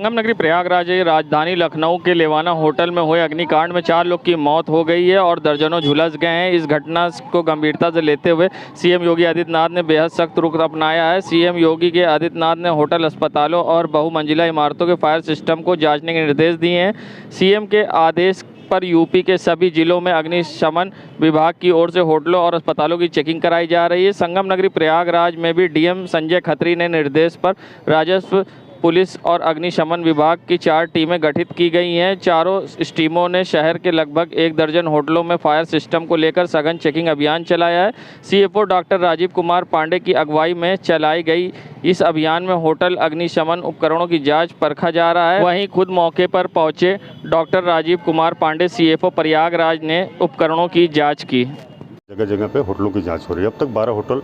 संगम नगरी प्रयागराज राजधानी लखनऊ के लेवाना होटल में हुए अग्निकांड में 4 लोग की मौत हो गई है और दर्जनों झुलस गए हैं। इस घटना को गंभीरता से लेते हुए सीएम योगी आदित्यनाथ ने बेहद सख्त रुख अपनाया है। सीएम योगी के आदित्यनाथ ने होटल, अस्पतालों और बहुमंजिला इमारतों के फायर सिस्टम को जांचने के निर्देश दिए हैं। सीएम के आदेश पर यूपी के सभी जिलों में अग्निशमन विभाग की ओर से होटलों और अस्पतालों की चेकिंग कराई जा रही है। संगम नगरी प्रयागराज में भी डीएम संजय खत्री ने निर्देश पर राजस्व, पुलिस और अग्निशमन विभाग की 4 टीमें गठित की गई हैं। चारों टीमों ने शहर के लगभग 1 दर्जन होटलों में फायर सिस्टम को लेकर सघन चेकिंग अभियान चलाया है। सीएफओ डॉक्टर राजीव कुमार पांडे की अगुवाई में चलाई गई इस अभियान में होटल अग्निशमन उपकरणों की जांच परखा जा रहा है। वहीं खुद मौके पर पहुंचे डॉक्टर राजीव कुमार पांडे सीएफओ प्रयागराज ने उपकरणों की जाँच की। जगह जगह पे होटलों की जाँच हो रही है। अब तक 12 होटल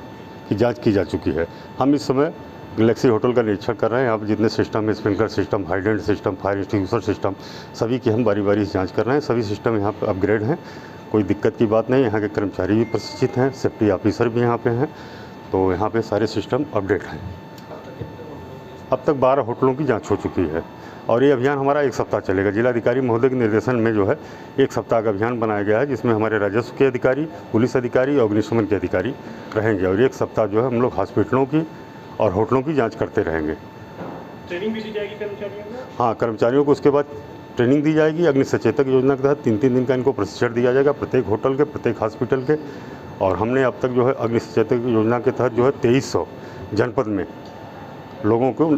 की जाँच की जा चुकी है। हम इस समय गैलेक्सी होटल का निरीक्षण कर रहे हैं। यहाँ पर जितने सिस्टम है, sprinkler system, hydrant system, fire extinguisher system, सभी की हम बारी बारी जांच कर रहे हैं। सभी सिस्टम यहाँ पर अपग्रेड हैं, कोई दिक्कत की बात नहीं। यहाँ के कर्मचारी भी प्रशिक्षित हैं, सेफ्टी ऑफिसर भी यहाँ पे हैं, तो यहाँ पे सारे सिस्टम अपडेट हैं। अब तक 12 होटलों की जाँच हो चुकी है और ये अभियान हमारा 1 सप्ताह चलेगा। जिलाधिकारी महोदय के निर्देशन में जो है 1 सप्ताह का अभियान बनाया गया है, जिसमें हमारे राजस्व के अधिकारी, पुलिस अधिकारी और अग्निशमन के अधिकारी रहेंगे और 1 सप्ताह जो है हम लोग हॉस्पिटलों की और होटलों की जांच करते रहेंगे। ट्रेनिंग भी दी जाएगी कर्मचारियों को? हाँ, कर्मचारियों को उसके बाद ट्रेनिंग दी जाएगी। अग्नि सचेतक योजना के तहत 3-3 दिन का इनको प्रशिक्षण दिया जाएगा प्रत्येक होटल के, प्रत्येक हॉस्पिटल के। और हमने अब तक जो है अग्नि सचेतक योजना के तहत जो है 2300 जनपद में लोगों को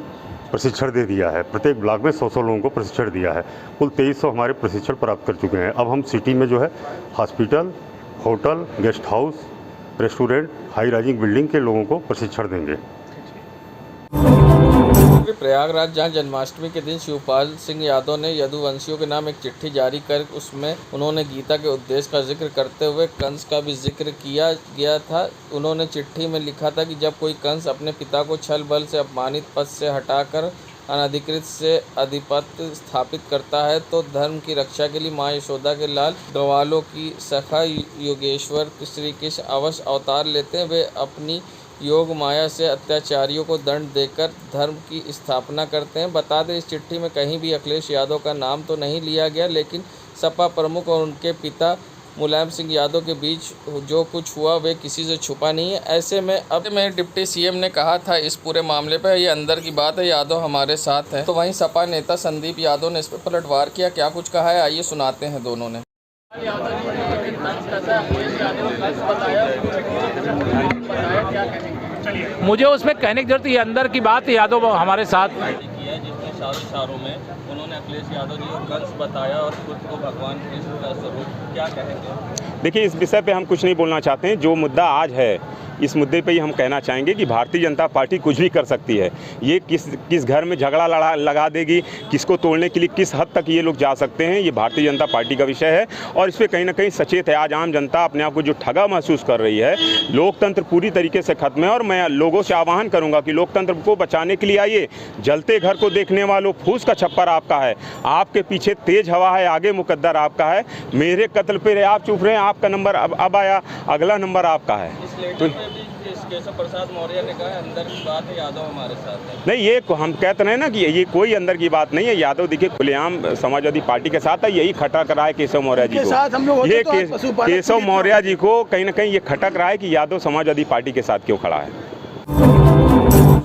प्रशिक्षण दे दिया है। प्रत्येक ब्लॉक में 100-100 लोगों को प्रशिक्षण दिया है। कुल 2300 हमारे प्रशिक्षण प्राप्त कर चुके हैं। अब हम सिटी में जो है hospital, hotel, guest house, restaurant, high rising building के लोगों को प्रशिक्षण देंगे। प्रयागराज जहां जन्माष्टमी के दिन शिवपाल सिंह यादव ने यदुवंशियों के नाम एक चिट्ठी जारी कर उसमें उन्होंने गीता के उद्देश्य का जिक्र करते हुए कंस का भी जिक्र किया गया था। उन्होंने चिट्ठी में लिखा था कि जब कोई कंस अपने पिता को छल बल से अपमानित पद से हटाकर अनधिकृत से अधिपत्य स्थापित करता है तो धर्म की रक्षा के लिए माँ यशोदा के लाल ग्वालों की सखा योगेश्वर श्री कृष्ण अवश्य अवतार लेते हैं। वे अपनी योग माया से अत्याचारियों को दंड देकर धर्म की स्थापना करते हैं। बता दें, इस चिट्ठी में कहीं भी अखिलेश यादव का नाम तो नहीं लिया गया, लेकिन सपा प्रमुख और उनके पिता मुलायम सिंह यादव के बीच जो कुछ हुआ वे किसी से छुपा नहीं है। ऐसे में अब डिप्टी सीएम ने कहा था इस पूरे मामले पर ये अंदर की बात है, यादव हमारे साथ है। तो वहीं सपा नेता संदीप यादव ने इस पर पलटवार किया। क्या कुछ कहा है, आइए सुनाते हैं दोनों ने। मुझे उसमें कहने की जरूरत, ये अंदर की बात है, यादव हमारे साथ किया जिसमें इशारों में उन्होंने अखिलेश यादव जी को कंस बताया और खुद को भगवान कृष्ण का स्वरूप, क्या कहेंगे? देखिए, इस विषय पे हम कुछ नहीं बोलना चाहते हैं। जो मुद्दा आज है इस मुद्दे पे ही हम कहना चाहेंगे कि भारतीय जनता पार्टी कुछ भी कर सकती है। ये किस घर में झगड़ा लगा देगी, किसको तोड़ने के लिए किस हद तक ये लोग जा सकते हैं, ये भारतीय जनता पार्टी का विषय है और इस पर कहीं ना कहीं सचेत है। आज आम जनता अपने आप को जो ठगा महसूस कर रही है, लोकतंत्र पूरी तरीके से खत्म है और मैं लोगों से आह्वान करूंगा कि लोकतंत्र को बचाने के लिए आइए। जलते घर को देखने वालों, फूस का छप्पर आपका है, आपके पीछे तेज हवा है, आगे मुकद्दर आपका है। मेरे कत्ल पे आप चुप रहे हैं, आपका नंबर अब आया, अगला नंबर आपका है। तो केशव प्रसाद मौर्य ने कहा अंदर की बात है, यादव हमारे साथ है। नहीं, ये हम कहते हैं ना कि ये कोई अंदर की बात नहीं है। यादव देखिए खुलेआम समाजवादी पार्टी के साथ है, यही खटक रहा है केशव मौर्य जी को। ये केशव मौर्य जी को कहीं ना कहीं ये खटक रहा है कि यादव समाजवादी पार्टी के साथ क्यों खड़ा है।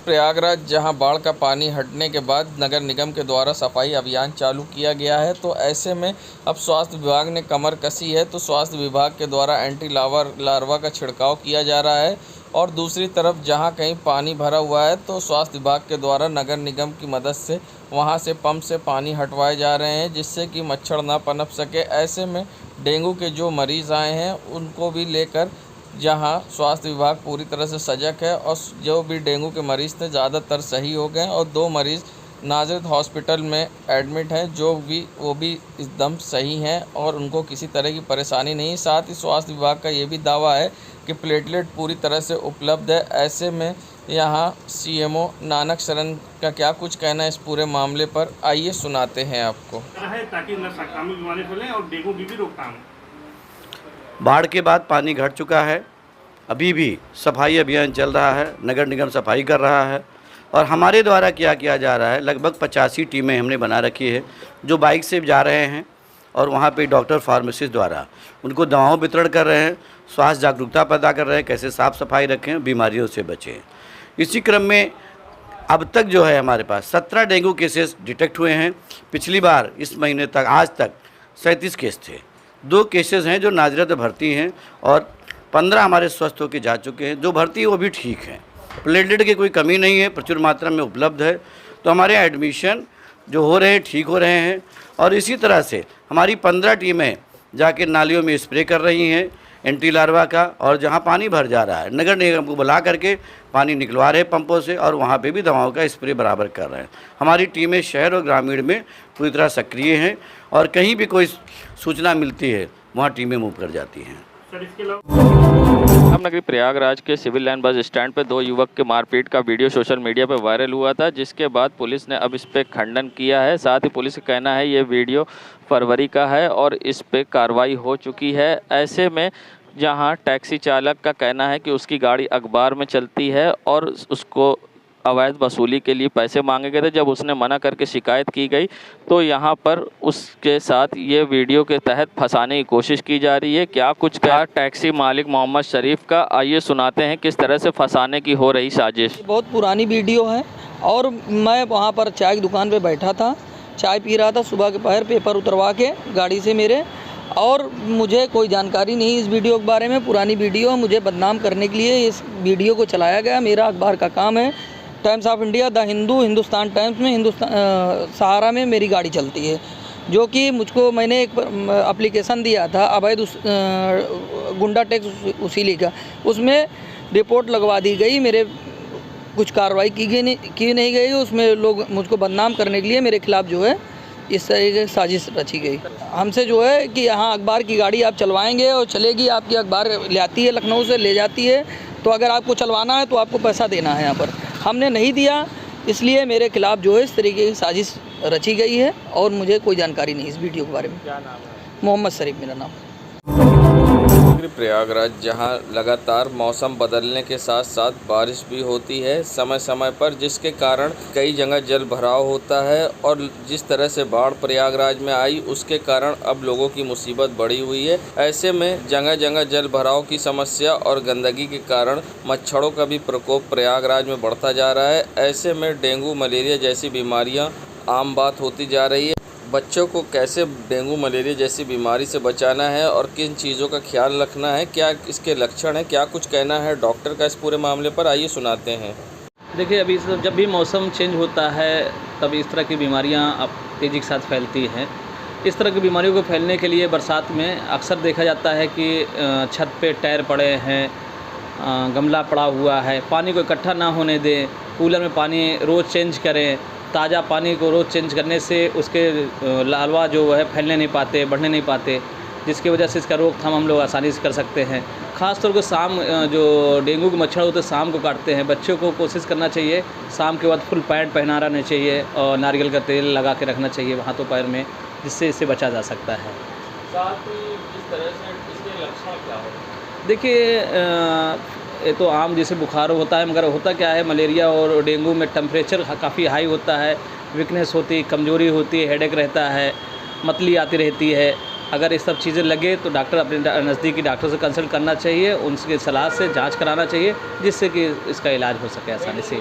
प्रयागराज जहां बाढ़ का पानी हटने के बाद नगर निगम के द्वारा सफाई अभियान चालू किया गया है, तो ऐसे में अब स्वास्थ्य विभाग ने कमर कसी है। तो स्वास्थ्य विभाग के द्वारा एंटी लार्वा का छिड़काव किया जा रहा है और दूसरी तरफ जहां कहीं पानी भरा हुआ है तो स्वास्थ्य विभाग के द्वारा नगर निगम की मदद से वहां से पंप से पानी हटवाए जा रहे हैं, जिससे कि मच्छर ना पनप सके। ऐसे में डेंगू के जो मरीज़ आए हैं उनको भी लेकर जहां स्वास्थ्य विभाग पूरी तरह से सजग है और जो भी डेंगू के मरीज़ थे ज़्यादातर सही हो गए और 2 मरीज़ नाजरत हॉस्पिटल में एडमिट हैं, वो भी एकदम सही हैं और उनको किसी तरह की परेशानी नहीं। साथ ही स्वास्थ्य विभाग का ये भी दावा है कि प्लेटलेट पूरी तरह से उपलब्ध है। ऐसे में यहाँ सीएमओ नानक शरण का क्या कुछ कहना है इस पूरे मामले पर, आइए सुनाते हैं आपको। ताकि न संक्रामक बीमारी फैले और डेंगू की भी रोकथाम। बाढ़ के बाद पानी घट चुका है, अभी भी सफाई अभियान चल रहा है, नगर निगम सफाई कर रहा है और हमारे द्वारा क्या किया जा रहा है, लगभग 85 टीमें हमने बना रखी है जो बाइक से जा रहे हैं और वहाँ पे डॉक्टर फार्मासिस्ट द्वारा उनको दवाओं वितरण कर रहे हैं, स्वास्थ्य जागरूकता पैदा कर रहे हैं, कैसे साफ़ सफाई रखें, बीमारियों से बचें। इसी क्रम में अब तक जो है हमारे पास 17 डेंगू केसेस डिटेक्ट हुए हैं। पिछली बार इस महीने तक आज तक 37 केस थे। 2 केसेस हैं जो नाज़रत भर्ती हैं और 15 हमारे स्वस्थ होकर जा चुके हैं। जो भर्ती है वो भी ठीक हैं, प्लेटलेट की कोई कमी नहीं है, प्रचुर मात्रा में उपलब्ध है। तो हमारे यहाँ एडमिशन जो हो रहे हैं ठीक हो रहे हैं। और इसी तरह से हमारी 15 टीमें जाके नालियों में स्प्रे कर रही हैं एंटी लार्वा का, और जहाँ पानी भर जा रहा है नगर निगम को बुला करके पानी निकलवा रहे हैं पंपों से और वहाँ पे भी दवाओं का स्प्रे बराबर कर रहे हैं। हमारी टीमें शहर और ग्रामीण में पूरी तरह सक्रिय हैं और कहीं भी कोई सूचना मिलती है वहाँ टीमें मूव कर जाती हैं। नगरी प्रयागराज के सिविल लाइन बस स्टैंड पर 2 युवक के मारपीट का वीडियो सोशल मीडिया पर वायरल हुआ था, जिसके बाद पुलिस ने अब इस पर खंडन किया है। साथ ही पुलिस का कहना है ये वीडियो फरवरी का है और इस पर कार्रवाई हो चुकी है। ऐसे में जहां टैक्सी चालक का कहना है कि उसकी गाड़ी अखबार में चलती है और उसको अवैध वसूली के लिए पैसे मांगे गए थे, जब उसने मना करके शिकायत की गई तो यहाँ पर उसके साथ ये वीडियो के तहत फंसाने की कोशिश की जा रही है। क्या कुछ कहा टैक्सी मालिक मोहम्मद शरीफ का, आइए सुनाते हैं किस तरह से फंसाने की हो रही साजिश। बहुत पुरानी वीडियो है और मैं वहाँ पर चाय की दुकान पे बैठा था, चाय पी रहा था सुबह के पहर, पेपर उतरवा के गाड़ी से मेरे, और मुझे कोई जानकारी नहीं इस वीडियो के बारे में। पुरानी वीडियो, मुझे बदनाम करने के लिए इस वीडियो को चलाया गया। मेरा अखबार का काम है, times of India, the Hindu, Hindustan times में, सहारा में मेरी गाड़ी चलती है, जो कि मुझको मैंने एक एप्लीकेशन दिया था अवैध गुंडा टैक्स वसूली का, उसमें रिपोर्ट लगवा दी गई, मेरे कुछ कार्रवाई की नहीं गई। उसमें लोग मुझको बदनाम करने के लिए मेरे खिलाफ़ जो है इस तरीके की साजिश रची गई। हमसे जो है कि यहाँ अखबार की गाड़ी आप चलवाएंगे और चलेगी, आपकी अखबार ले आती है लखनऊ से, ले जाती है, तो अगर आपको चलवाना है तो आपको पैसा देना है। यहाँ पर हमने नहीं दिया, इसलिए मेरे खिलाफ़ जो है इस तरीके की साजिश रची गई है और मुझे कोई जानकारी नहीं इस वीडियो के बारे में। क्या नाम है? मोहम्मद शरीफ मेरा नाम। प्रयागराज जहां लगातार मौसम बदलने के साथ साथ बारिश भी होती है समय समय पर, जिसके कारण कई जगह जल भराव होता है और जिस तरह से बाढ़ प्रयागराज में आई उसके कारण अब लोगों की मुसीबत बढ़ी हुई है। ऐसे में जगह जगह जल भराव की समस्या और गंदगी के कारण मच्छरों का भी प्रकोप प्रयागराज में बढ़ता जा रहा है। ऐसे में डेंगू मलेरिया जैसी बीमारियाँ आम बात होती जा रही है। बच्चों को कैसे डेंगू मलेरिया जैसी बीमारी से बचाना है और किन चीज़ों का ख्याल रखना है, क्या इसके लक्षण हैं, क्या कुछ कहना है डॉक्टर का इस पूरे मामले पर, आइए सुनाते हैं। देखिए, अभी जब भी मौसम चेंज होता है तब इस तरह की बीमारियां अब तेज़ी के साथ फैलती हैं। इस तरह की बीमारियों को फैलने के लिए बरसात में अक्सर देखा जाता है कि छत पे टायर पड़े हैं, गमला पड़ा हुआ है, पानी को इकट्ठा ना होने दें, कूलर में पानी रोज़ चेंज करें। ताज़ा पानी को रोज़ चेंज करने से उसके लार्वा जो है फैलने नहीं पाते, बढ़ने नहीं पाते, जिसकी वजह से इसका रोकथाम हम लोग आसानी से कर सकते हैं। ख़ासतौर पर शाम जो डेंगू के मच्छर होते हैं शाम को काटते हैं, बच्चों को कोशिश करना चाहिए शाम के बाद फुल पैंट पहना रहना चाहिए और नारियल का तेल लगा के रखना चाहिए हाथों पैर में, जिससे इससे बचा जा सकता है। साथ ही इस तरह से इसके लक्षण क्या हो? देखिए, ये तो आम जैसे बुखार होता है, मगर होता क्या है मलेरिया और डेंगू में टेम्परेचर काफ़ी हाई होता है, वीकनेस होती है, कमजोरी होती है, हेडेक रहता है, मतली आती रहती है। अगर ये सब चीज़ें लगे तो डॉक्टर अपने नज़दीकी डॉक्टर से कंसल्ट करना चाहिए, उनकी सलाह से जांच कराना चाहिए, जिससे कि इसका इलाज हो सके आसानी से।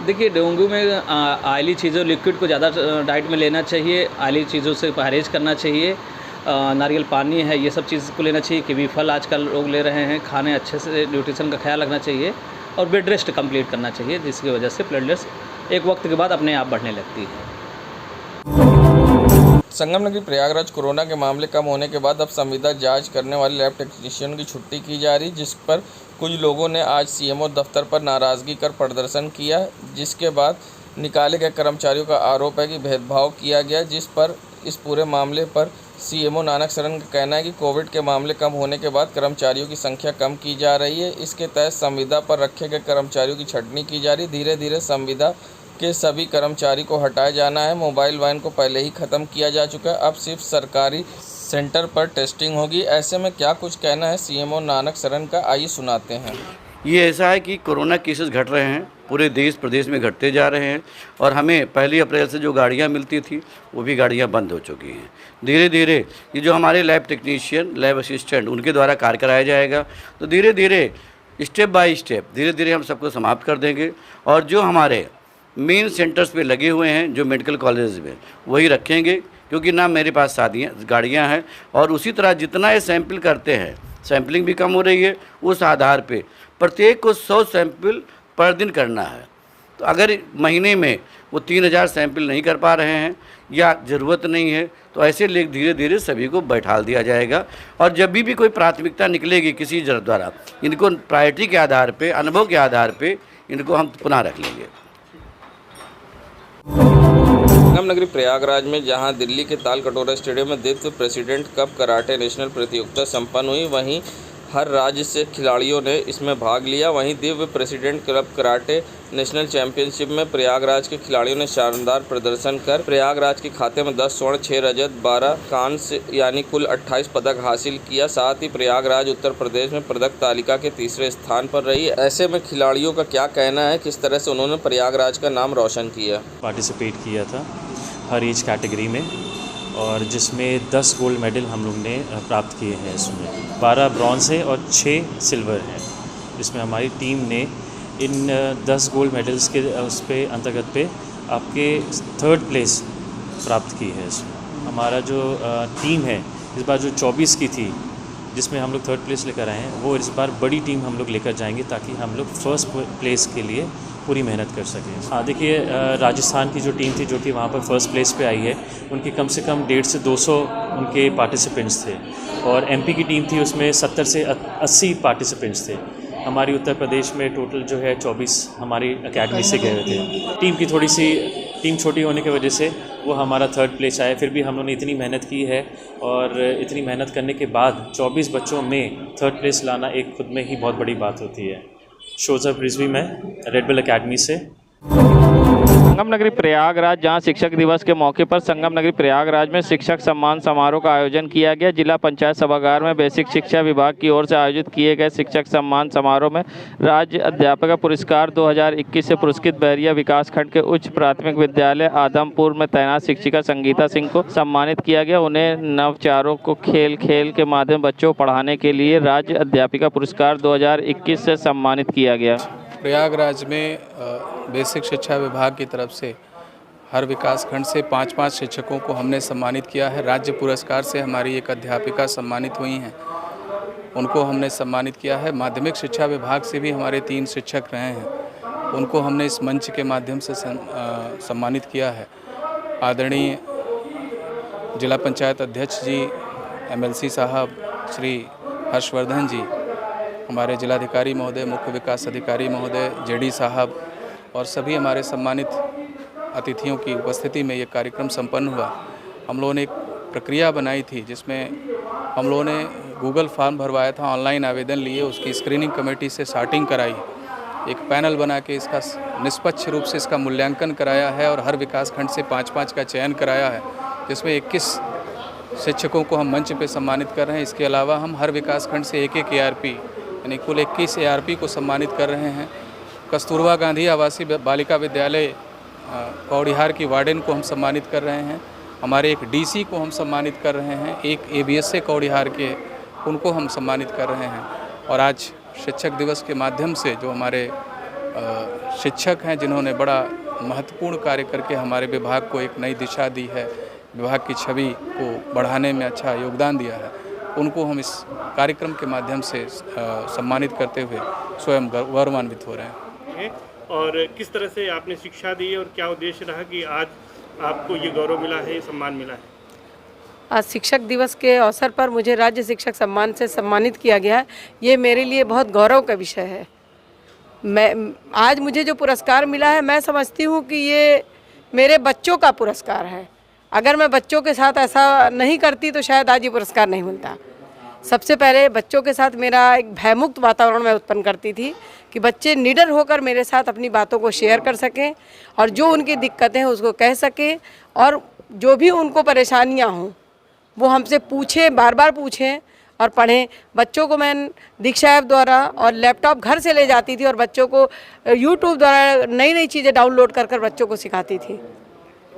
देखिए, डेंगू में ऑयली चीज़ों लिक्विड को ज़्यादा डाइट में लेना चाहिए, ऑयली चीज़ों से परहेज करना चाहिए, नारियल पानी है ये सब चीज़ को लेना चाहिए, किवी फल आजकल लोग ले रहे हैं, खाने अच्छे से न्यूट्रिशन का ख्याल रखना चाहिए और बेड रेस्ट कंप्लीट करना चाहिए, जिसकी वजह से प्लेटलेट्स एक वक्त के बाद अपने आप बढ़ने लगती है। संगम नगरी प्रयागराज कोरोना के मामले कम होने के बाद अब संविदा जांच करने वाले लैब टेक्नीशियन की छुट्टी की जा रही, जिस पर कुछ लोगों ने आज सीएमओ दफ्तर पर नाराज़गी कर प्रदर्शन किया, जिसके बाद निकाले गए कर्मचारियों का आरोप है कि भेदभाव किया गया, जिस पर इस पूरे मामले पर सीएमओ नानक शरण का कहना है कि कोविड के मामले कम होने के बाद कर्मचारियों की संख्या कम की जा रही है। इसके तहत संविदा पर रखे गए कर्मचारियों की छंटनी की जा रही। धीरे धीरे संविदा के सभी कर्मचारी को हटाया जाना है। मोबाइल वैन को पहले ही ख़त्म किया जा चुका है, अब सिर्फ सरकारी सेंटर पर टेस्टिंग होगी। ऐसे में क्या कुछ कहना है सीएमओ नानक शरण का, आइए सुनाते हैं। ये ऐसा है कि कोरोना केसेस घट रहे हैं, पूरे देश प्रदेश में घटते जा रहे हैं और हमें 1 अप्रैल से जो गाड़ियाँ मिलती थी वो भी गाड़ियाँ बंद हो चुकी हैं। धीरे धीरे ये जो हमारे लैब टेक्नीशियन, लैब असिस्टेंट, उनके द्वारा कार्य कराया जाएगा, तो धीरे धीरे स्टेप बाय स्टेप धीरे धीरे हम सबको समाप्त कर देंगे और जो हमारे मेन सेंटर्स पे लगे हुए हैं जो मेडिकल कॉलेज में वही रखेंगे, क्योंकि ना मेरे पास गाड़ियाँ हैं और उसी तरह जितना ये सैंपल करते हैं, सैंपलिंग भी कम हो रही है, उस आधार पे प्रत्येक को 100 सैंपल पर दिन करना है। तो अगर महीने में वो 3000 सैंपल नहीं कर पा रहे हैं या ज़रूरत नहीं है तो ऐसे लेकर धीरे धीरे सभी को बैठाल दिया जाएगा और जब भी कोई प्राथमिकता निकलेगी किसी द्वारा, इनको प्रायोरिटी के आधार पे, अनुभव के आधार पे इनको हम पुनः रख लेंगे। संगम नगरी प्रयागराज में जहां दिल्ली के ताल कटोरा स्टेडियम में Divya president cup karate national प्रतियोगिता संपन्न हुई, वहीं हर राज्य से खिलाड़ियों ने इसमें भाग लिया। वहीं Divya president club karate national championship में प्रयागराज के खिलाड़ियों ने शानदार प्रदर्शन कर प्रयागराज के खाते में 10 स्वर्ण, 6 रजत, 12 कांस्य यानी कुल 28 पदक हासिल किया। साथ ही प्रयागराज उत्तर प्रदेश में पदक तालिका के तीसरे स्थान पर रही। ऐसे में खिलाड़ियों का क्या कहना है, किस तरह से उन्होंने प्रयागराज का नाम रोशन किया। पार्टिसिपेट किया था हर एज कैटेगरी में और जिसमें 10 गोल्ड मेडल हम लोग ने प्राप्त किए हैं। इसमें 12 ब्रॉन्ज है और 6 सिल्वर हैं। इसमें हमारी टीम ने इन 10 गोल्ड मेडल्स के उस पे अंतर्गत पे आपके 3rd प्लेस प्राप्त की है। इसमें हमारा जो टीम है इस बार जो 24 की थी, जिसमें हम लोग 3rd प्लेस लेकर आए हैं, वो इस बार बड़ी टीम हम लोग लेकर जाएंगे ताकि हम लोग 1st प्लेस के लिए पूरी मेहनत कर सकें। हाँ देखिए, राजस्थान की जो टीम थी जो कि वहाँ पर 1st प्लेस पे आई है, उनके कम से कम 150 से 200 उनके पार्टिसिपेंट्स थे और एमपी की टीम थी उसमें 70 से 80 पार्टिसिपेंट्स थे। हमारी उत्तर प्रदेश में टोटल जो है 24 हमारी एकेडमी से गए थे। टीम की थोड़ी सी टीम छोटी होने की वजह से वो हमारा 3rd प्लेस आया। फिर भी हम लोगों ने इतनी मेहनत की है और इतनी मेहनत करने के बाद 24 बच्चों में 3rd प्लेस लाना एक खुद में ही बहुत बड़ी बात होती है। शोजब रिजवी मैं रेड बुल एकेडमी से। संगम नगरी प्रयागराज, जहां शिक्षक दिवस के मौके पर संगम नगरी प्रयागराज में शिक्षक सम्मान समारोह का आयोजन किया गया। जिला पंचायत सभागार में बेसिक शिक्षा विभाग की ओर से आयोजित किए गए शिक्षक सम्मान समारोह में राज्य अध्यापक पुरस्कार 2021 से पुरस्कृत बहरिया विकासखंड के उच्च प्राथमिक विद्यालय आदमपुर में तैनात शिक्षिका संगीता सिंह को सम्मानित किया गया। उन्हें नवचारों को खेल के माध्यम बच्चों को पढ़ाने के लिए राज्य अध्यापिका पुरस्कार 2021 से सम्मानित किया गया। प्रयागराज में बेसिक शिक्षा विभाग की तरफ से हर विकासखंड से 5-5 शिक्षकों को हमने सम्मानित किया है। राज्य पुरस्कार से हमारी एक अध्यापिका सम्मानित हुई हैं, उनको हमने सम्मानित किया है। माध्यमिक शिक्षा विभाग से भी हमारे 3 शिक्षक रहे हैं, उनको हमने इस मंच के माध्यम से सम्मानित किया है। आदरणीय जिला पंचायत अध्यक्ष जी, MLC साहब श्री हर्षवर्धन जी, हमारे जिलाधिकारी महोदय, मुख्य विकास अधिकारी महोदय, JD साहब और सभी हमारे सम्मानित अतिथियों की उपस्थिति में ये कार्यक्रम संपन्न हुआ। हम लोगों ने एक प्रक्रिया बनाई थी जिसमें हम लोगों ने गूगल फॉर्म भरवाया था, ऑनलाइन आवेदन लिए, उसकी स्क्रीनिंग कमेटी से सॉर्टिंग कराई, एक पैनल बना के इसका निष्पक्ष रूप से इसका मूल्यांकन कराया है और हर विकासखंड से 5-5 का चयन कराया है, जिसमें 21 शिक्षकों को हम मंच पे सम्मानित कर रहे हैं। इसके अलावा हम हर विकासखंड से एक ARP यानी कुल 21 ARP को सम्मानित कर रहे हैं। कस्तूरबा गांधी आवासीय बालिका विद्यालय कौड़िहार की वार्डन को हम सम्मानित कर रहे हैं। हमारे एक DC को हम सम्मानित कर रहे हैं, एक ABSA कौड़िहार के, उनको हम सम्मानित कर रहे हैं। और आज शिक्षक दिवस के माध्यम से जो हमारे शिक्षक हैं जिन्होंने बड़ा महत्वपूर्ण कार्य करके हमारे विभाग को एक नई दिशा दी है, विभाग की छवि को बढ़ाने में अच्छा योगदान दिया है, उनको हम इस कार्यक्रम के माध्यम से सम्मानित करते हुए स्वयं गौरवान्वित हो रहे हैं। और किस तरह से आपने शिक्षा दी और क्या उद्देश्य रहा कि आज आपको ये गौरव मिला है, ये सम्मान मिला है? आज शिक्षक दिवस के अवसर पर मुझे राज्य शिक्षक सम्मान से सम्मानित किया गया है। ये मेरे लिए बहुत गौरव का विषय है। आज मुझे जो पुरस्कार मिला है, मैं समझती हूँ कि ये मेरे बच्चों का पुरस्कार है। अगर मैं बच्चों के साथ ऐसा नहीं करती तो शायद आज ये पुरस्कार नहीं मिलता। सबसे पहले बच्चों के साथ मेरा एक भयमुक्त वातावरण मैं उत्पन्न करती थी कि बच्चे निडर होकर मेरे साथ अपनी बातों को शेयर कर सकें और जो उनकी दिक्कतें हैं उसको कह सकें और जो भी उनको परेशानियां हों वो हमसे पूछें, बार बार पूछें और पढ़ें। बच्चों को मैं दीक्षा ऐप द्वारा और लैपटॉप घर से ले जाती थी और बच्चों को यूट्यूब द्वारा नई नई चीज़ें डाउनलोड कर कर बच्चों को सिखाती थी।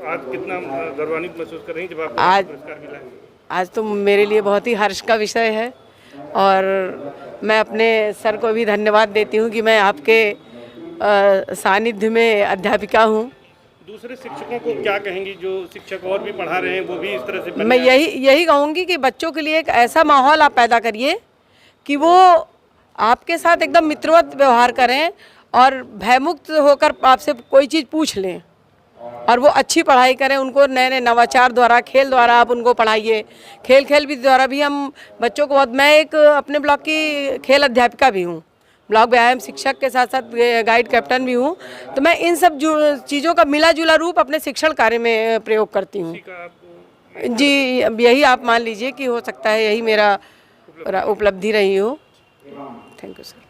आज कितना गौरवान्वित महसूस कर रही हैं जब आपको पुरस्कार मिला है? आज तो मेरे लिए बहुत ही हर्ष का विषय है और मैं अपने सर को भी धन्यवाद देती हूँ कि मैं आपके सानिध्य में अध्यापिका हूँ। दूसरे शिक्षकों को क्या कहेंगी जो शिक्षक और भी पढ़ा रहे हैं, वो भी इस तरह से? मैं यही कहूँगी कि बच्चों के लिए एक ऐसा माहौल आप पैदा करिए कि वो आपके साथ एकदम मित्रवत व्यवहार करें और भयमुक्त होकर आपसे कोई चीज़ पूछ लें और वो अच्छी पढ़ाई करें। उनको नए नए नवाचार द्वारा, खेल द्वारा आप उनको पढ़ाइए। खेल भी द्वारा भी हम बच्चों को मैं एक अपने ब्लॉक की खेल अध्यापिका भी हूँ, ब्लॉक व्यायाम शिक्षक के साथ साथ गाइड कैप्टन भी हूँ। तो मैं इन सब चीज़ों का मिला जुला रूप अपने शिक्षण कार्य में प्रयोग करती हूँ। जी, यही आप मान लीजिए कि हो सकता है यही मेरा उपलब्धि रही हो। Thank you sir.